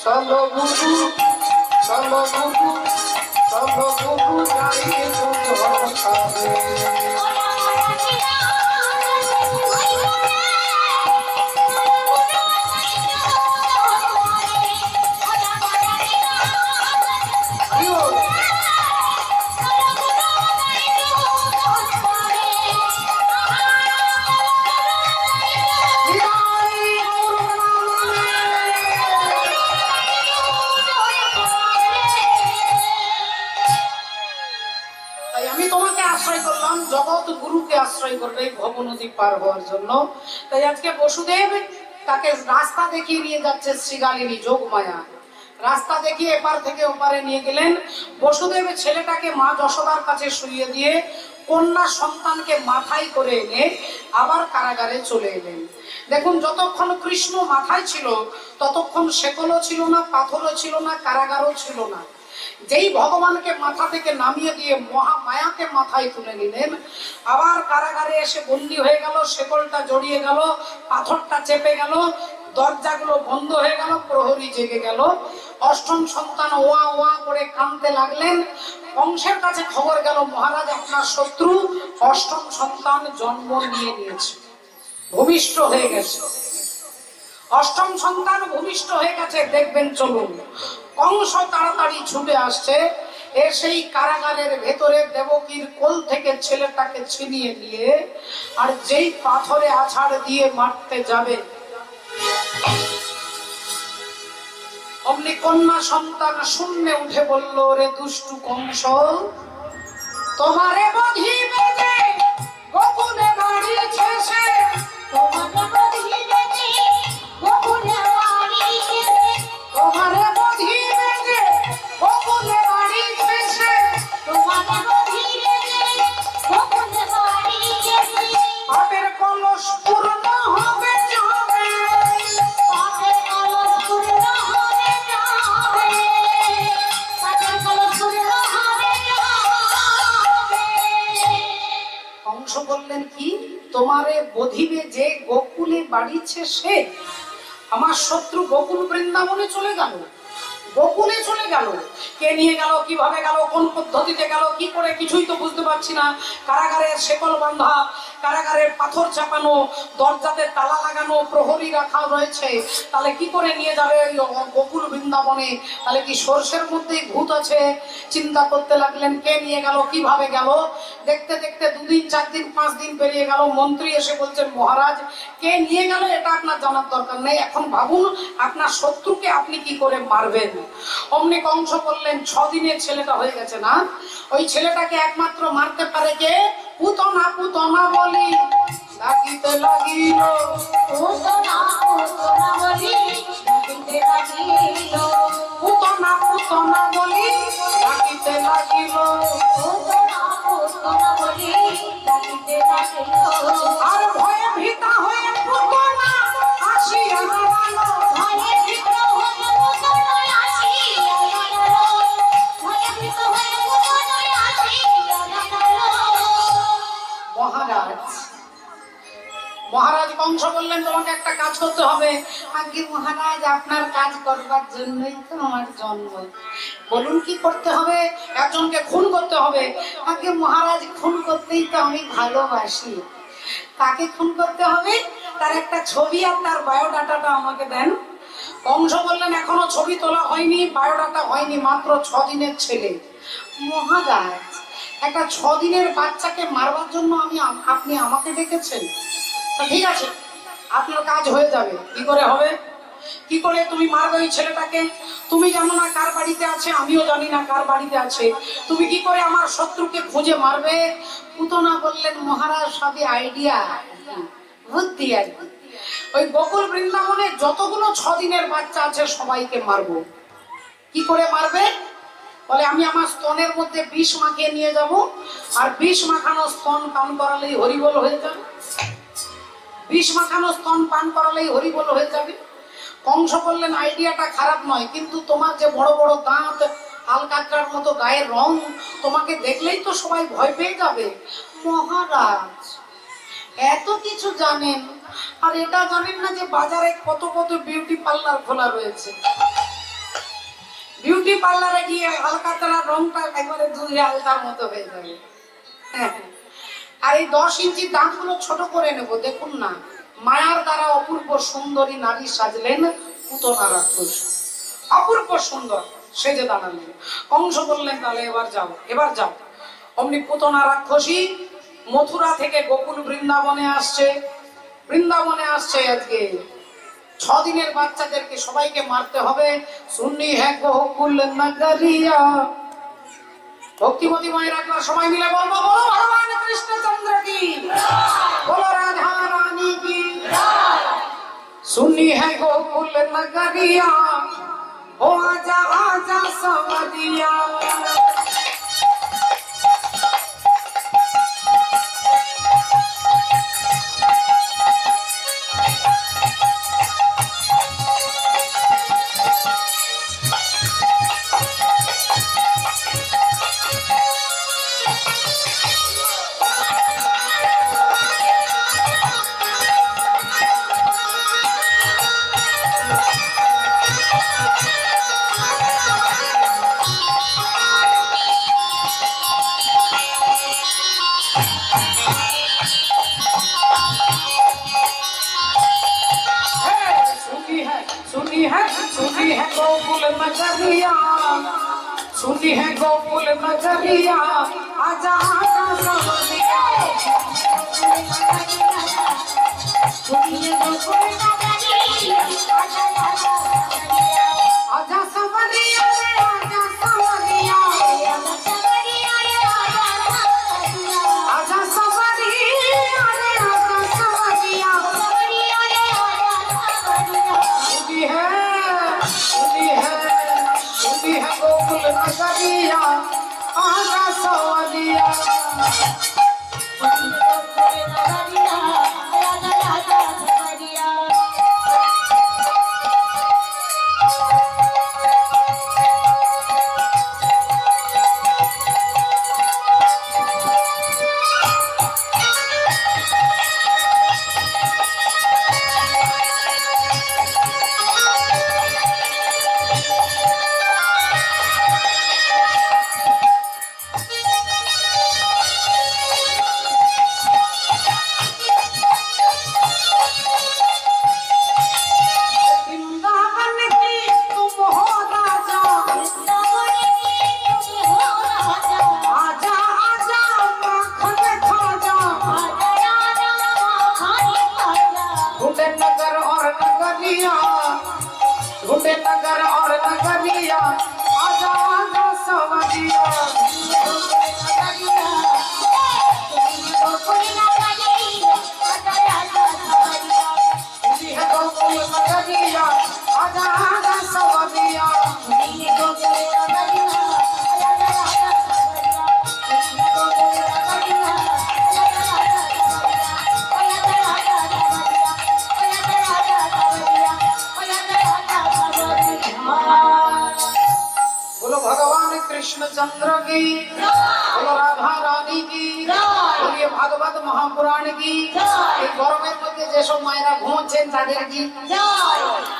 চলো গুরু, চলো গুরু, চলো গুরু যাই জগৎ গুরুকে আশ্রয় করবে ভব নদী পার হওয়ার জন্য। তাই আজকে বসুদেব তাকে রাস্তা দেখিয়ে নিয়ে যাচ্ছে শ্রীগালিনী যোগমায়া। রাস্তা দেখিয়ে এপার থেকে ওপারে নিয়ে গেলেন। বসুদেব ছেলেটাকে মা যশোদার কাছে শুইয়ে দিয়ে কন্যা সন্তানকে মাথায় করে এনে আবার কারাগারে চলে এলেন। দেখুন, যতক্ষণ কৃষ্ণ মাথায় ছিল ততক্ষণ শেকলও ছিল না, পাথরও ছিল না, কারাগারও ছিল না। যেই ভগবানকে মাথা থেকে নামিয়ে দিয়ে মহামায়াকে মাথায় তুলে নিলেন, আবার কারাগারে এসে বন্দী হয়ে গেল, শেকলটা জড়িয়ে গেল, পাথরটা চেপে গেল, দরজাগুলো বন্ধ হয়ে গেল, প্রহরী জেগে গেল। অষ্টম সন্তান ওয়া ওয়া করে কাঁদতে লাগলেন। কংসের কাছে খবর গেল, মহারাজ আপনার শত্রু অষ্টম সন্তান জন্ম নিয়ে নিয়েছে, ভূমিষ্ঠ হয়ে গেছে। অষ্টম সন্তান ভূমিষ্ঠ হয়ে গেছে, দেখবেন চলুন। কংস তাড়াতাড়ি ছুটে আসছে, এসেই কারাগারের ভেতরে দেবকীর কোল থেকে ছেলেটাকে ছিনিয়ে নিয়ে আর যেই পাথরে আছাড় দিয়ে মারতে যাবে, অমনি কন্যা সন্তান শূন্যে উঠে বলল, রে দুষ্টু কংস, তোমারে বধিবে যে গোকুলে বাড়িছে সে, তোমারে বধিবে যে গোকুলে বাড়িছে সে, তোমারে বধিবে যে গোকুলে বাড়িছে সে, তোমারে বধিবে যে গোকুলে বাড়িছে সে, পাপের কলস পূর্ণ হবে যাবে, পাপের কলস পূর্ণ হবে যাবে, পাপের কলস পূর্ণ হবে যাবে। কংস বললেন, কি তোমারে বধিবে যে গোকুলে বাড়িছে সে? আমার শত্রু গোকুল বৃন্দাবনে চলে গেল, গোকুলে চলে গেল। কে নিয়ে গেল, কিভাবে গেল, কোন পদ্ধতিতে গেল, কি করে, কিছুই তো বুঝতে পারছি না। কারাগারের শেকল বাঁধা, কারাগারের পাথর চাপানো, দরজাতে তালা লাগানো, প্রহরী রাখা রয়েছে। তাহলে কি করে নিয়ে যাবে গোকুল বৃন্দাবনে? তাহলে কি সর্ষের মধ্যেই ভূত আছে? চিন্তা করতে লাগলেন, কে নিয়ে গেল, কিভাবে গেল। দেখতে দেখতে 2 দিন 4 দিন 5 দিন পেরিয়ে গেল। মন্ত্রী এসে বলছেন, মহারাজ কে নিয়ে গেল এটা আপনার জানার দরকার নেই, এখন ভাবুন আপনার শত্রুকে আপনি কি করে মারবেন। অমনি কংস বললেন, 6 দিনের ছেলেটা হয়ে গেছে না, ওই ছেলেটাকে একমাত্র মারতে পারে কে? পুতনা পুতনা বলি ডাকিতে লাগিল, পুতনা পুতনা বলি ডাকিতে লাগিল, পুতনা পুতনা বলি ডাকিতে লাগিল, পুতনা পুতনা বলি ডাকিতে লাগিল। আর ভয়ে ভীতা হয়ে পুতনা আসিয়া দাঁড়ালো, ভয়ে ভীতা হয়ে পুতনা আসিয়া দাঁড়ালো, ভয়ে ভীতা হয়ে পুতনা আসিয়া দাঁড়ালো। মহারাজ কংস বললেন, তোমাকে একটা কাজ করতে হবে। আগে মহারাজ আপনার কাজ করবার জন্যই তো আমার জন্ম, বলুন কি করতে হবে? একজনকে খুন করতে হবে। আগে মহারাজ খুন করতেই তো আমি ভালোবাসি। কাকে খুন করতে হবে? তার একটা ছবি আর তার বায়োডাটাটা আমাকে দেন। কংস বললেন, এখনো ছবি তোলা হয়নি, বায়োডাটা হয়নি, মাত্র 6 দিনের ছেলে। মহারাজ একটা 6 দিনের বাচ্চাকে মারবার জন্য আপনি আমাকে ডেকেছেন? ঠিক আছে, আপনার কাজ হয়ে যাবে। কি করে হবে? কি করে তুমি মারবে ওই ছেলেটাকে? তুমি জানো না কার বাড়িতে আছে, আমিও জানি না কার বাড়িতে আছে। তুমি কি করে আমার শত্রুকে খুঁজে মারবে? পুতনা বললেন, মহারাজ সবই আইডিয়া, বুদ্ধি আর কি। ওই গোকুল বৃন্দাবনে যতগুলো 6 দিনের বাচ্চা আছে সবাইকে মারবো। কি করে মারবে? বলে আমি আমার স্তনের মধ্যে বিষ মাখিয়ে নিয়ে যাব, আর বিষ মাখানো স্তন পান করালেই হরিবল হয়ে যাবে। বিষ মাখানো স্তন পান করালেই হরিবল হয়ে যাবে। কংস বললেন আইডিয়াটা খারাপ নয়, কিন্তু তোমার যে বড় বড় দাঁত, আলকাতরার মতো গায়ের রং, তোমাকে দেখলেই তো সবাই ভয় পেয়ে যাবে। মহারাজ এত কিছু জানেন, আর এটা জানেন না যে বাজারে কত কত বিউটি পার্লার খোলা রয়েছে। বিউটি পার্লারে গিয়ে আলকাতরার রংটা একবারে দুই আলতার মতো হয়ে যাবে। আর এই 10 ইঞ্চি দাঁতগুলো ছোট করে নেব। দেখুন না, মায়ার দ্বারা অপূর্ব সুন্দরী নারী সাজলেন পুতনা রাক্ষস, অপূর্ব সুন্দর সেজে দাঁড়ালেন। কংস বললেন তাহলে এবার যাও, এবার যাও। অমনি পুতনা রাক্ষসী মথুরা থেকে গোকুল বৃন্দাবনে আসছে। বৃন্দাবনে আসছে আজকে 6 দিনের বাচ্চাদেরকে সবাইকে মারতে হবে। শুননি হ্যাঁ গোকুল নগরিয়া। ভক্তিমতী মায়ের একবার সবাই মিলে বলবো, বলো ভগবান কৃষ্ণচন্দ্র কি, বলো রাধা রানী কি। सुनी है गोकुल नगरिया, ओ आजा आजा सवरिया। सुनी है गोकुल नगरिया, सुनी है गोकुल नगरिया, आजा आजा सवरिया। सुनी है गोकुल नगरिया, आजा आजा सवरिया। आजा सवरिया रे आजा सवरिया, आजा सवरिया रे आजा सवरिया, आजा सवरिया रे आजा सवरिया, सवरिया रे आजा गोकुल नगरिया, आजा सवरिया। नगर और नगरिया, आजा आजा सवरिया। गोकुल नगरिया, आजा आजा सवरिया। भगवान कृष्णचंद्र की, बोलो राधा रानी की, बोलिए भागवत महापुराण की। গরমের মধ্যে যেসব মায়েরা ঘুমোচ্ছেন তাদের কি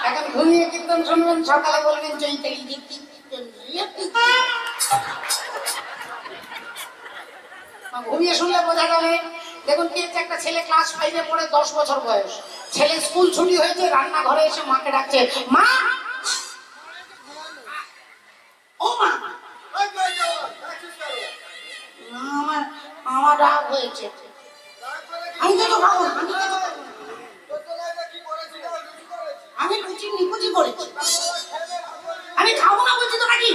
এখন ঘুমিয়ে কীর্তন শুনবেন, সকালে বলবেন চৈতালি। ঘুমিয়ে শুনলে বোঝা যাবে। দেখুন কি একটা ছেলে ক্লাস 5-এ পড়ে, 10 বছর বয়স, ছেলে স্কুল ছুটি হয়েছে, রান্নাঘরে এসে মাকে ডাকছে, মা ও মা। আমার রাগ হয়েছে, আমি তো খাবো না, আমি লুচি নিকুচি করেছি, আমি খাবো না বলছি তো নাকি।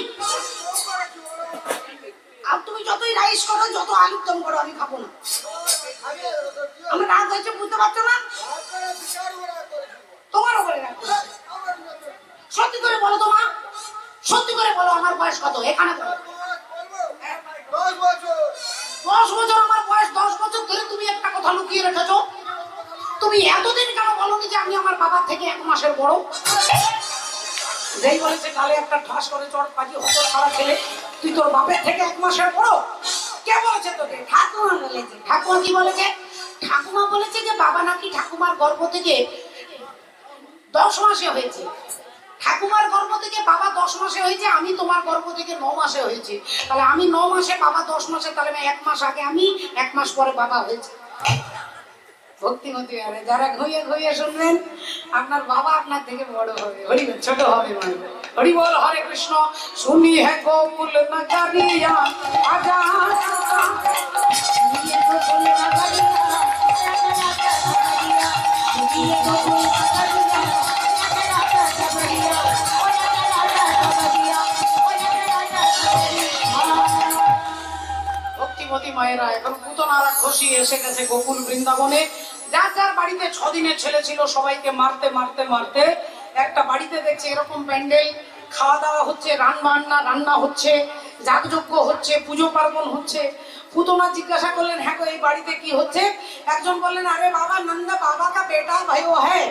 আর তুমি যতই রাইস করো, যত আলুর দম করো, আমি খাবো না। আমার রাগ হয়েছে, বুঝতে পারছো না? করে রাখবো। সত্যি করে বলো তো মা, সত্যি করে বলো আমার বয়স কত? এখানে বলো। 10 বছর। 10 বছর আমার বয়স। 10 বছর ধরে তুমি একটা কথা লুকিয়ে রেখেছো। তুমি এতদিন কেন বলোনি যে আমি আমার বাবার থেকে 1 মাসের বড়? যেই বলেছে কালে একটা ঠাস করে চড় পাজি হতো সারা ছেলে, তুই তোর বাপের থেকে 1 মাসের বড়? কে বলেছে তোকে? ঠাকুমা বলেছে। ঠাকুমা কি বলেছে? ঠাকুমা বলেছে যে বাবা নাকি ঠাকুমার গর্ভ থেকে 10 মাসে হয়েছে। ঠাকুমার গর্ভ থেকে বাবা 10 মাসে হয়েছে, আমি তোমার গর্ভ থেকে 9 মাসে হয়েছে। তাহলে আমি 9 মাসে, বাবা 10 মাসে, তাহলে 1 মাস আগে আমি, 1 মাস পরে বাবা হয়েছে। ভক্তিমতী আরে যারা ঘুইয়ে ঘুইয়ে শুনবেন, আপনার বাবা আপনার থেকে বড় হবে, হরি বল, ছোট হবে মানে। হরি বল, হরে কৃষ্ণ। শুনি হে গোকুল নগরিয়া আজা শুনিয়ে গোকুল নগরিয়া শুনিয়ে গোকুল নগরিয়া ভক্তিমতী মায়েরা, এখন পুতনা রাক্ষসী এসে গেছে গোকুল বৃন্দাবনে। যার যার বাড়িতে 6 দিনের ছেলে ছিল সবাইকে মারতে মারতে মারতে একটা বাড়িতে দেখছে এরকম প্যান্ডেল, খাওয়া দাওয়া হচ্ছে, রান্না হচ্ছে, যাগযজ্ঞ হচ্ছে, পুজো পার্বণ হচ্ছে। পুতনা জিজ্ঞাসা করলেন, হ্যাঁ গো এই বাড়িতে কি হচ্ছে? একজন বললেন, আরে বাবা নন্দ বাবা কা বেটা ভাই ও হ্যাঁ,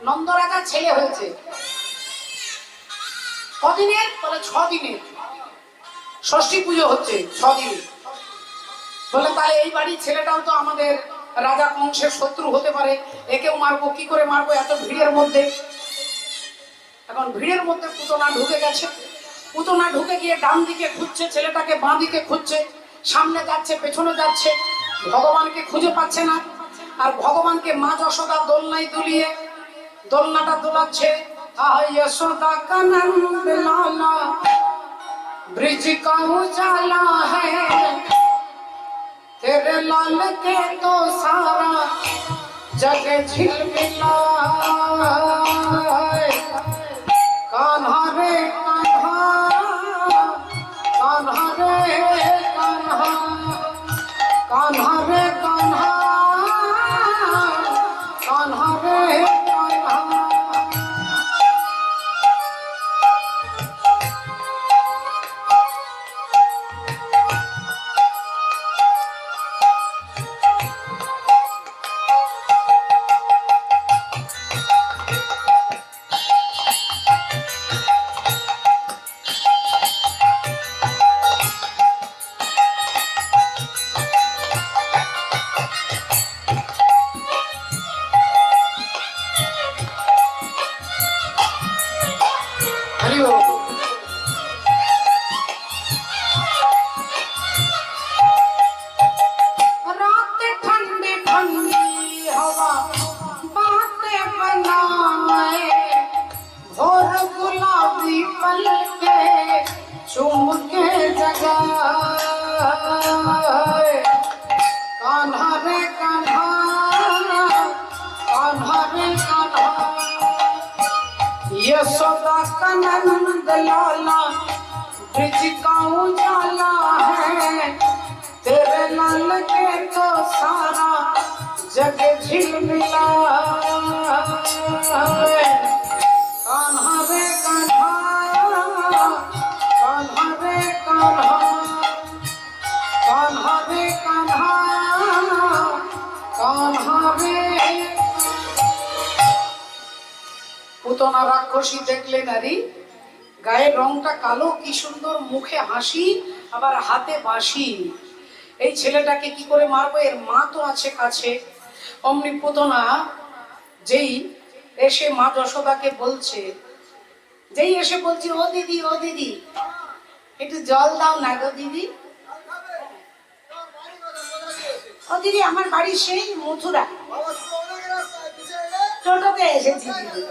নন্দ রাজার ছেলে হয়েছে। কদিনের? বলে 6 দিনের। ষষ্ঠী পুজো হচ্ছে 6 দিন। বলে তাহলে এই বাড়ির ছেলেটাও তো আমাদের রাজা কংসের শত্রু হতে পারে, একেও মারবো। কি করে মারবো এত ভিড়ের মধ্যে? এখন ভিড়ের মধ্যে পুতনা ঢুকে গেছে। পুতনা ঢুকে গিয়ে ডান দিকে খুঁজছে ছেলেটাকে, বাঁ দিকে খুঁজছে, সামনে যাচ্ছে পেছনে যাচ্ছে, ভগবানকে খুঁজে পাচ্ছে না। আর ভগবানকে মা যশোদা দোলনায় দুলিয়ে দোলনাটা দোলাচ্ছে। যশোদা কা নন্দ লালা ब्रिज का उजाला है तेरे लाल के तो सारा जग झिलमिला कान्हा रे कान्हा कान्हा रे कान्हा कान्हा रे कान्हा कान्हा रे कान्हा। यशोदा का नंद लाला ब्रिज का उजाला है तेरे लाल के तो सारा जग झिलमिला कान्हा रे कान्हा कान्हा रे कान्हा कान्हा रे कान्हा कान्हा रे। পুতনা রাক্ষসী দেখলে নারী, গায়ের রংটা কালো, কি সুন্দর, মুখে হাসি, আবার হাতে বাঁশি। এই ছেলেটাকে কি করে মারবো? এর মা তো আছে কাছে। অমনি পুতনা যেই এসে মা যশোদাকে বলছে, যেই এসে বলছে, ও দিদি ও দিদি একটু জল দাও না গো দিদি। ও দিদি আমার বাড়ি সেই মথুরা, টোটোতে এসেছি দিদি।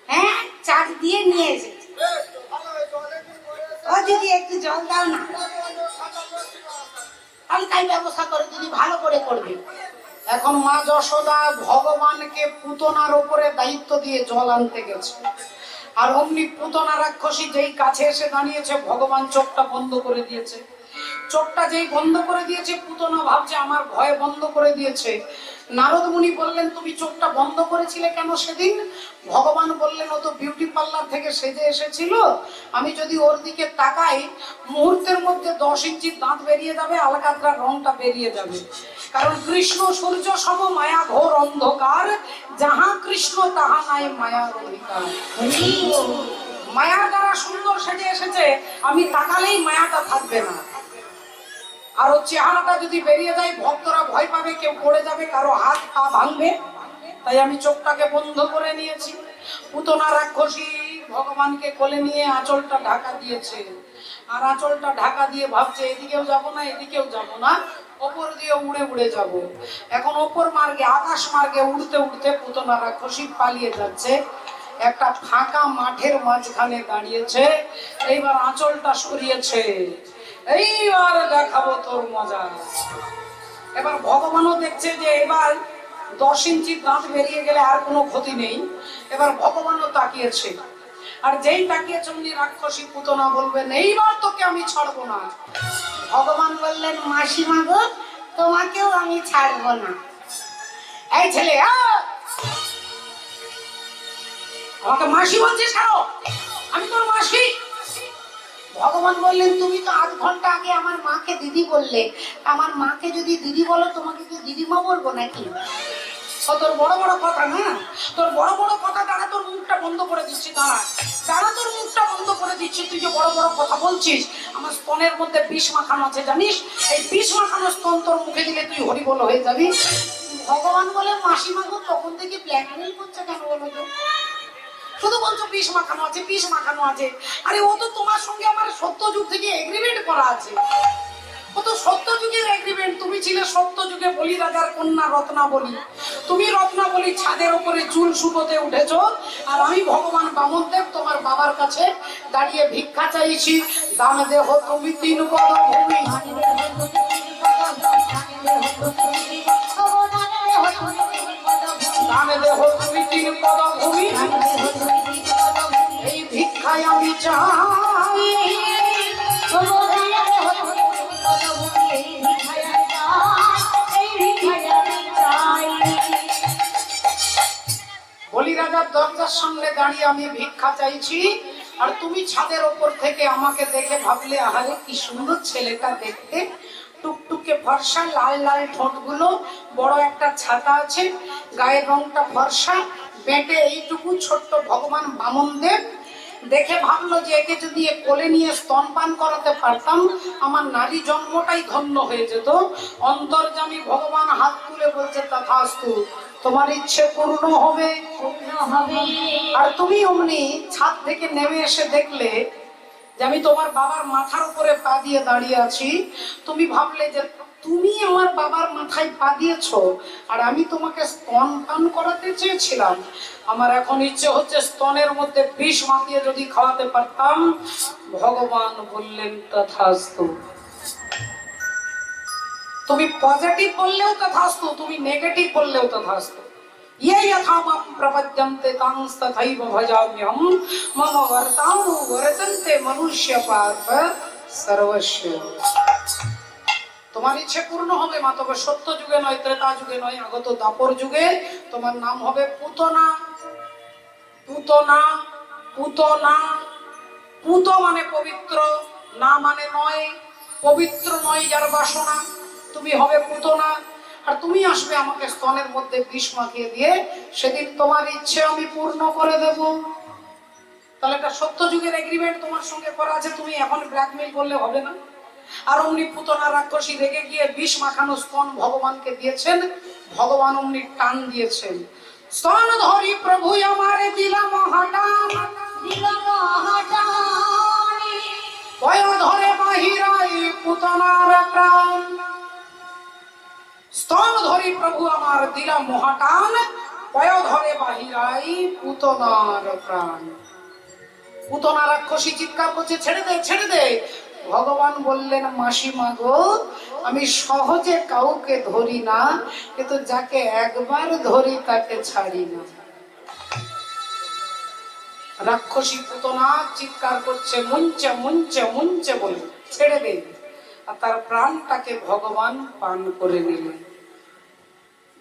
হ্যাঁ চার্জ দিয়ে নিয়ে এসেছি। ও দিদি একটু জল দাও না। আমি তাই ব্যবস্থা করে দিদি, ভালো করে করবে। এখন মা যশোদা ভগবানকে পুতনার উপরে দায়িত্ব দিয়ে জল আনতে গেছে। আর অমনি পুতনা রাক্ষসী যেই কাছে এসে দাঁড়িয়েছে, ভগবান চোখটা বন্ধ করে দিয়েছে। চোখটা যেই বন্ধ করে দিয়েছে, পুতনা ভাবছে আমার ভয়ে বন্ধ করে দিয়েছে, নারদ মুনি বললেন তুমি চোখটা বন্ধ করেছিলে কেন সেদিন? ভগবান বললেন ও তো বিউটি পার্লার থেকে সেজে এসেছিল, আমি যদি ওর দিকে তাকাই মুহূর্তের মধ্যে 10 ইঞ্চি দাঁত বেরিয়ে যাবে, আলকাতরা রংটা বেরিয়ে যাবে। কারণ কৃষ্ণ সূর্য সম মায়া ঘোর অন্ধকার, যাহা কৃষ্ণ তাহা নাই মায়ার অধিকার। মায়ার দ্বারা সুন্দর সেজে এসেছে, আমি তাকালেই মায়াটা থাকবে না। আর ওর চেহারাটা যদি বেরিয়ে যায় ভক্তরা ভয় পাবে, কেউ পড়ে যাবে, কারো হাত পা ভাঙবে। তাই আমি চোখটাকে বন্ধ করে নিয়েছি। পুতনা রাক্ষসী ভগবানকে কোলে নিয়ে আঁচলটা ঢাকা দিয়েছে, আর আঁচলটা ঢাকা দিয়ে ভাবছে এদিকেও যাব না এদিকেও যাব না, ওপর দিয়ে উড়ে উড়ে যাব। এখন ওপর মার্গে আকাশ মার্গে উড়তে উড়তে পুতনা রাক্ষসী পালিয়ে যাচ্ছে। একটা ফাঁকা মাঠের মাঝখানে দাঁড়িয়েছে, এইবার আঁচলটা সরিয়েছে, এইবার দেখাবো তোর মজা। এবার ভগবানও দেখছে যে এবার 10 ইঞ্চি দাঁত বেরিয়ে গেলে আর কোনো ক্ষতি নেই। এবার ভগবানও তাকিয়েছে, আর যেই তাকিয়েছে উনি রাক্ষসী পুতনা বলবেন এইবার তোকে আমি ছাড়বো না। ভগবান বললেন মাসিমা গো, তোমাকেও আমি ছাড়বো না। এই ছেলে, আমাকে মাসি বলছিস কেন? আমি তোর মাসি। ভগবান বললেন তুমি তো 8 ঘন্টা আগে আমার মাকে দিদি বললে, আমার মাকে যদি দিদি বলো তোমাকে কি দিদিমা বলবো নাকি? ও তোর বড় বড় কথা না, তোর বড় বড় কথা দ্বারা তোর মুখটা বন্ধ করে দিচ্ছি। দাঁড়া তোর মুখটা বন্ধ করে দিচ্ছি। তুই যে বড় বড় কথা বলছিস, আমার স্তনের মধ্যে বিষ মাখানো আছে জানিস? এই বিষ মাখানো স্তন তোর মুখে দিলে তুই হরিবল হয়ে যাবি। ভগবান বলে মাসিমা গো, তখন থেকে ব্ল্যাকমেল করছে কেন বলো তো? শুধু বলছো বিষ মাখানো আছে বিষ মাখানো আছে। আরে ও তো তোমার সঙ্গে আমার সত্যযুগ থেকে এগ্রিমেন্ট করা আছে। ও তো সত্যযুগের এগ্রিমেন্ট। তুমি ছিলে সত্যযুগে বলি রাজার কন্যা রত্নাবলী। তুমি রত্নাবলী ছাদের উপরে চুল শুকোতে উঠেছো, আর আমি ভগবান বামনদেব তোমার বাবার কাছে দাঁড়িয়ে ভিক্ষা চাইছি। দানে দেহ তুমি 3 পদ ভূমি, দানে দেহ তুমি 3 পদ ভূমি, এই ভিক্ষায় আমি চাই। বলি রাজার দরজার সামনে দাঁড়িয়ে আমি ভিক্ষা চাইছি, আর তুমি ছাদের ওপর থেকে আমাকে দেখে ভাবলে আহারে কি সুন্দর ছেলেটা দেখতে, টুকটুকে ফর্সা, লাল লাল ঠোঁটগুলো, বড় একটা ছাতা আছে, গায়ের রংটা ফর্সা, বেটে এইটুকু ছোট্ট ভগবান বামনদেব। দেখে ভাবলো যে একে যদি কোলে নিয়ে স্তনপান করাতে পারতাম আমার নারী জন্মটাই ধন্য হয়ে যেত। অন্তর্যামী ভগবান হাত তুলে বলছে তথাস্তু, তোমার ইচ্ছে পূর্ণ হবে। আর তুমি অমনি ছাদ থেকে নেমে এসে দেখলে যে আমি তোমার বাবার মাথার উপরে পা দিয়ে দাঁড়িয়ে আছি। তুমি ভাবলে যে তুমি আমার বাবার মাথায় পা দিয়েছো, আর আমি তোমাকে স্তন পান করাতে চেয়েছিলাম। আমার এখন ইচ্ছে হচ্ছে স্তনের মধ্যে বিষ মাখিয়ে যদি খাওয়াতে পারতাম। ভগবান বললেন তথাস্তু। তুমি পজিটিভ বললেও তথাস্তু, তুমি নেগেটিভ বললেও তথাস্তু। ये यथा मां प्रपद्यन्ते तांस्तथैव भजाम्यहं मम वर्तानु वर्तन्ते मनुष्य पार्थ सर्वस्व। তোমার ইচ্ছে পূর্ণ হবে মা, তবে সত্য যুগে নয়, ত্রেতা যুগে নয়, আগত দাপর যুগে তোমার নাম হবে পুতনা। পুতনা, পুতনা, পুত মানে পবিত্র, না মানে নয়, পবিত্র নয় যার বাসনা, তুমি হবে পুতনা। আর তুমি আসবে আমাকে স্তনের মধ্যে বিষ মাখিয়ে দিয়ে, সেদিন তোমার ইচ্ছে আমি পূর্ণ করে দেব। তাহলে একটা সত্য যুগের এগ্রিমেন্ট তোমার সঙ্গে করা আছে, তুমি এখন ব্ল্যাকমেইল করলে হবে না। আর অমনি পুতনা রাক্ষসী রেগে গিয়ে বিষ মাখানো স্তন ভগবানকে দিয়েছেন। ভগবান অমনি টান দিয়েছেন, স্তন ধরি প্রভু আমারে দিলা মহাটান, দিলা মহাটান, পয় ধরে বাহিরাই পুতনার প্রাণ। স্তন ধরি প্রভু আমার দিলা মহাটান, পয় ধরে বাহিরাই পুতনার প্রাণ। পুতনা রাক্ষসী চিৎকার করছে ছেড়ে দে ছেড়ে দে। ভগবান বললেন মাসিমা গো, আমি সহজে কাউকে ধরি না, কিন্তু যাকে একবার ধরি তাকে ছাড়ি না। রাক্ষসী পুতনা চিৎকার করছে মুঞ্চে মুঞ্চে মুঞ্চে বলে ছেড়ে দে, আর তার প্রাণটাকে ভগবান পান করে নিলেন।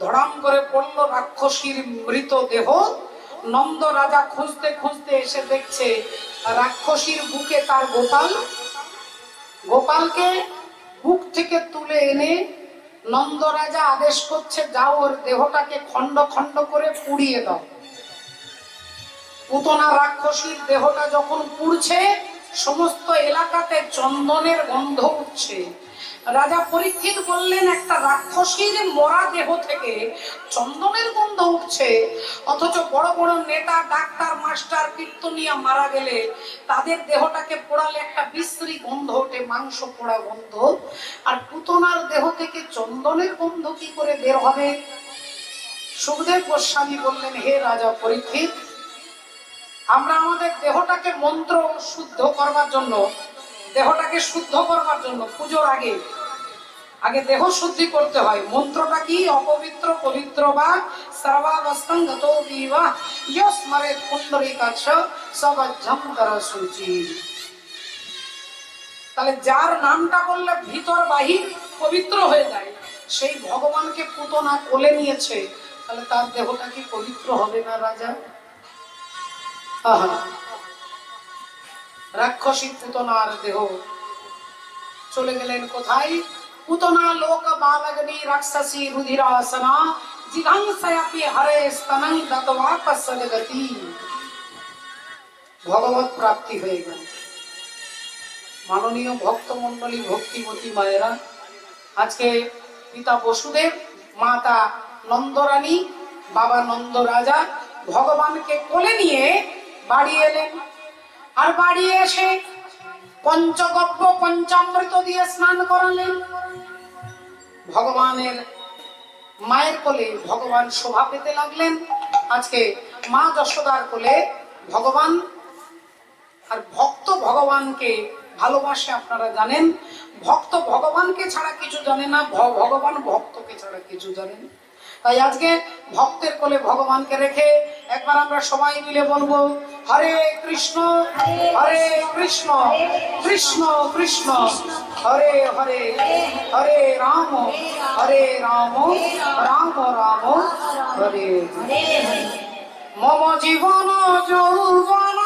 ধড়াম করে পড়ল রাক্ষসীর মৃতদেহ। নন্দ রাজা খুঁজতে খুঁজতে এসে দেখছে রাক্ষসীর বুকে তার গোপাল। গোপালকে বুক থেকে তুলে এনে নন্দ রাজা আদেশ করছে, যাও ওর দেহটাকে খন্ড খন্ড করে পুড়িয়ে দাও। পুতনা রাক্ষসীর দেহটা যখন পুড়ছে, সমস্ত এলাকাতে চন্দনের গন্ধ উঠছে। রাজা পরীক্ষিত বললেন, একটা রাক্ষসীর মরা দেহ থেকে চন্দনের গন্ধ উঠছে, অথচ বড় বড় নেতা, ডাক্তার, মাস্টার, কীর্তনিয়া মারা গেলে তাদের দেহটাকে পোড়ালে একটা বিশ্রী গন্ধ ওঠে, মাংস পোড়া গন্ধ। আর পুতনার দেহ থেকে চন্দনের গন্ধ কি করে বের হবে? সুখদেব গোস্বামী বললেন, হে রাজা পরীক্ষিত, আমরা আমাদের দেহটাকে মন্ত্র শুদ্ধ করবার জন্য, দেহটাকে শুদ্ধ করবার জন্য পুজোর আগে আগে দেহ শুদ্ধি করতে হয়। মন্ত্রটা কি? অপবিত্র পবিত্র বা সর্বাবস্থঙ্গত বিবাহ ইয়স্মরে পুণ্ডরীকাক্ষ সবজ্জন্তর সূচি। তাহলে যার নামটা বললে ভিতর বাহির পবিত্র হয়ে যায়, সেই ভগবানকে পুতনা কোলে নিয়েছে, তাহলে তার দেহটা কি পবিত্র হবে না রাজা? রাক্ষসী পুতনার দেহ চলে গেলেন কোথায়? পুতনা লোক বালগ্নি রাক্ষসী রুধিরাসনা জিঘাংসয়াপি হরে স্তনং দত্ত্বা পসলগতি। ভগবত প্রাপ্তি হয়ে গেল। মাননীয় ভক্তমণ্ডলী, ভক্তিমতী মায়েরা, আজকে পিতা বসুদেব, মাতা নন্দরানী, বাবা নন্দ রাজা ভগবানকে কোলে নিয়ে বাড়ি এলেন। আর বাড়ি এসে পঞ্চগব্য পঞ্চামৃত দিয়ে স্নান করালেন। ভগবানের মায়ের কোলে ভগবান শোভা পেতে লাগলেন। আজকে মা যশোদার কোলে ভগবান। আর ভক্ত ভগবানকে ভালোবাসে, আপনারা জানেন। ভক্ত ভগবানকে ছাড়া কিছু জানে না, ভগবান ভক্তকে ছাড়া কিছু জানেন। তাই আজকে ভক্তের কোলে ভগবানকে রেখে একবার আমরা সবাই মিলে বলবো, হরে কৃষ্ণ হরে কৃষ্ণ কৃষ্ণ কৃষ্ণ হরে হরে, হরে রাম রাম রাম হরে হরে। মম জীবন যৌবন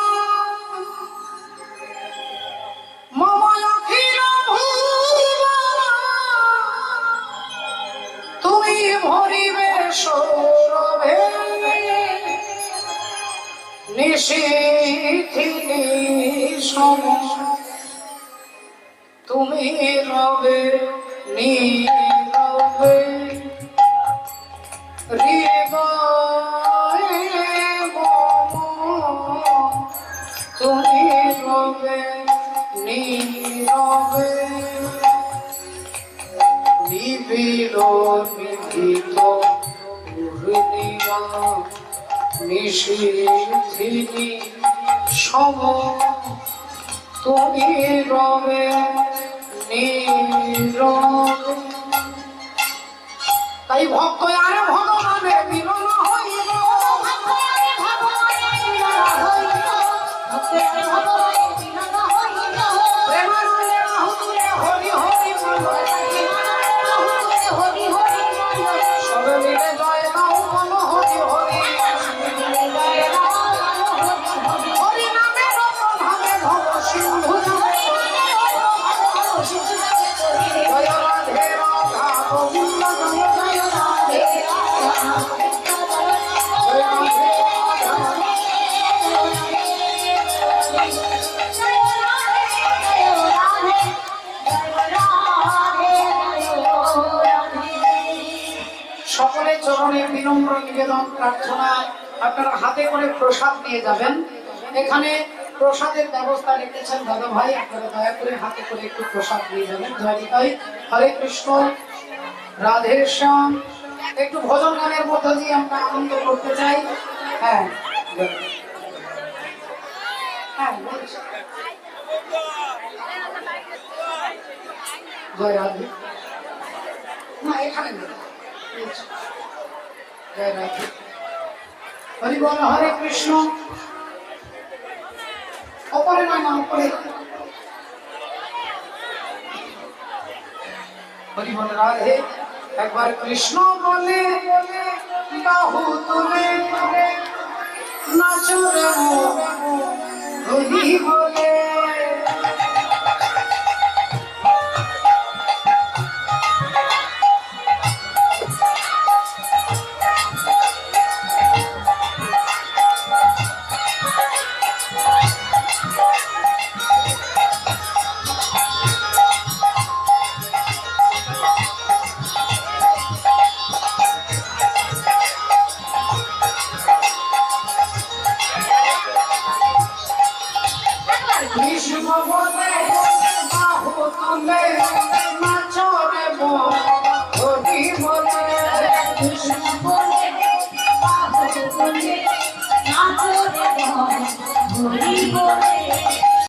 মম অখিল ভুবন, তুমি ভরিবে সৌরভে নিশীথি সম, তুমি রবে নীরবে হৃদয়ে মম, তুমি রবে নীরবে নিবিড় নিভৃত পূর্ণিমা নিশীথিনী সম, তুমি রবে নীরবে। তাই ভক্ত আর ভগবানের মিলন হইল, প্রেমানন্দে আহুতিরে হরি হরি বল, সবে মিলে জয় নাও বল হরি হরি। হরি নামে রতনভাবে ভব সিন্ধু জয় রাধে রাধা গোবিন্দ জয় জয় রাধে রাধা জয় রাধে সকলের চরণে বিনম্র নিবেদন প্রার্থনা, আপনারা হাতে করে প্রসাদ নিয়ে যাবেন। এখানে প্রসাদের ব্যবস্থা রেখেছেন দাদা ভাই, আপনারা দয়া করে হাতে করে একটু প্রসাদ নিয়ে যাবেন। জয় নিতাই, হরে কৃষ্ণ রাধে শ্যাম। একটু ভজন গানের মধ্য দিয়ে আমরা আনন্দ করতে চাই। হ্যাঁ হ্যাঁ, জয় রাধে। না এখানে না, জয় রাধে। হরি বল, হরে কৃষ্ণ। অপরে না অপরে। হরি বল, রাধে একবার কৃষ্ণ বলে বাহু তুলে নাচরে হরি বলে। কৃষ্ণ বলে বাহু তুলে নাচরে হরি বলে। কৃষ্ণ বলে বাহু তুলে